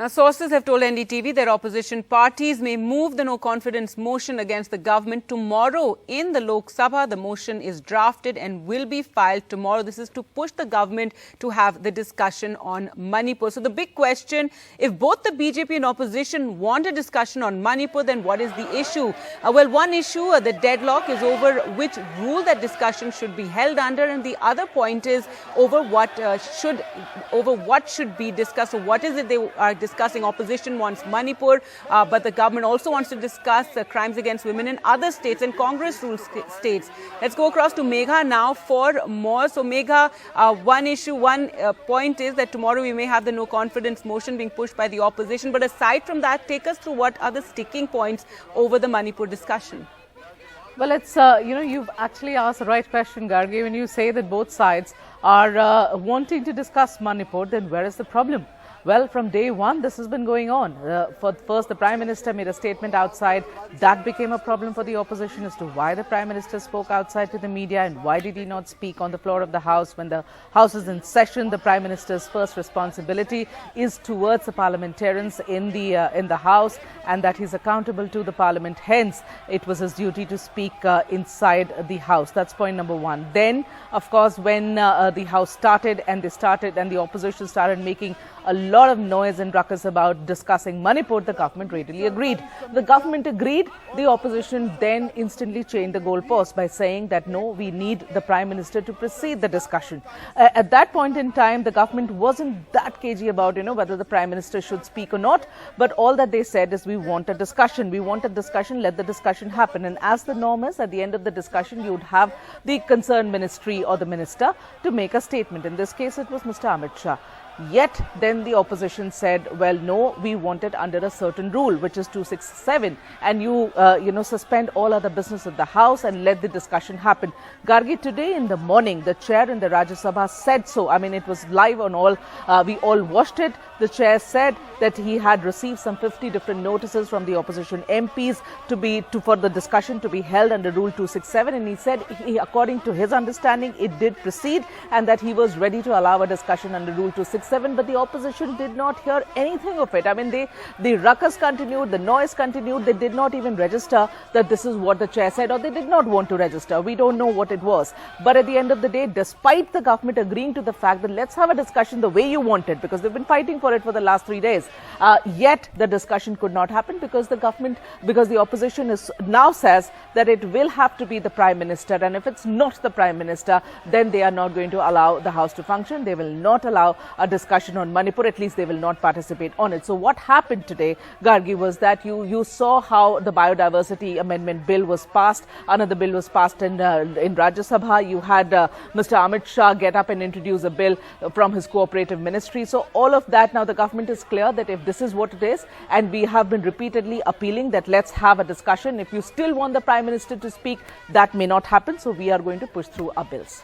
Now, sources have told NDTV that opposition parties may move the no-confidence motion against the government tomorrow in the Lok Sabha. The motion is drafted and will be filed tomorrow. This is to push the government to have the discussion on Manipur. So the big question, if both the BJP and opposition want a discussion on Manipur, then what is the issue? Well, one issue, the deadlock, is over which rule that discussion should be held under, and the other point is over what should be discussed. So what is it they are discussing? Opposition wants Manipur, but the government also wants to discuss crimes against women in other states and Congress ruled states. Let's go across to Megha now for more. So Megha, one point is that tomorrow we may have the no confidence motion being pushed by the opposition. But aside from that, take us through what are the sticking points over the Manipur discussion. Well, it's, you've actually asked the right question, Gargi. When you say that both sides are wanting to discuss Manipur, then where is the problem? Well, from day one, this has been going on. First, the Prime Minister made a statement outside. That became a problem for the opposition as to why the Prime Minister spoke outside to the media and why did he not speak on the floor of the House when the House is in session. The Prime Minister's first responsibility is towards the parliamentarians in the House, and that he's accountable to the Parliament. Hence, it was his duty to speak inside the House. That's point number one. Then, of course, when the House started and the opposition started making a lot of noise and ruckus about discussing Manipur, the government readily agreed. The government agreed. The opposition then instantly changed the goalpost by saying that no, we need the Prime Minister to precede the discussion. At that point in time, the government wasn't that cagey about, whether the Prime Minister should speak or not. But all that they said is, we want a discussion. We want a discussion. Let the discussion happen. And as the norm is, at the end of the discussion, you would have the concerned ministry or the minister to make a statement. In this case, it was Mr. Amit Shah. Yet, then the opposition said, well, no, we want it under a certain rule, which is 267. And you suspend all other business of the House and let the discussion happen. Gargi, today in the morning, the chair in the Rajya Sabha said so. I mean, it was live on all. We all watched it. The chair said that he had received some 50 different notices from the opposition MPs for the discussion to be held under Rule 267. And he said, according to his understanding, it did proceed and that he was ready to allow a discussion under Rule 267. But the opposition did not hear anything of it. I mean, the ruckus continued, the noise continued. They did not even register that this is what the chair said, or they did not want to register. We don't know what it was. But at the end of the day, despite the government agreeing to the fact that let's have a discussion the way you want it, because they've been fighting for it for the last 3 days, yet the discussion could not happen because the opposition now says that it will have to be the Prime Minister. And if it's not the Prime Minister, then they are not going to allow the House to function. They will not allow a discussion on Manipur. At least they will not participate on it. So what happened today, Gargi, was that you saw how the Biodiversity Amendment Bill was passed. Another bill was passed in Rajya Sabha. You had Mr. Amit Shah get up and introduce a bill from his cooperative ministry. So all of that, now the government is clear that if this is what it is, and we have been repeatedly appealing that let's have a discussion. If you still want the Prime Minister to speak, that may not happen. So we are going to push through our bills.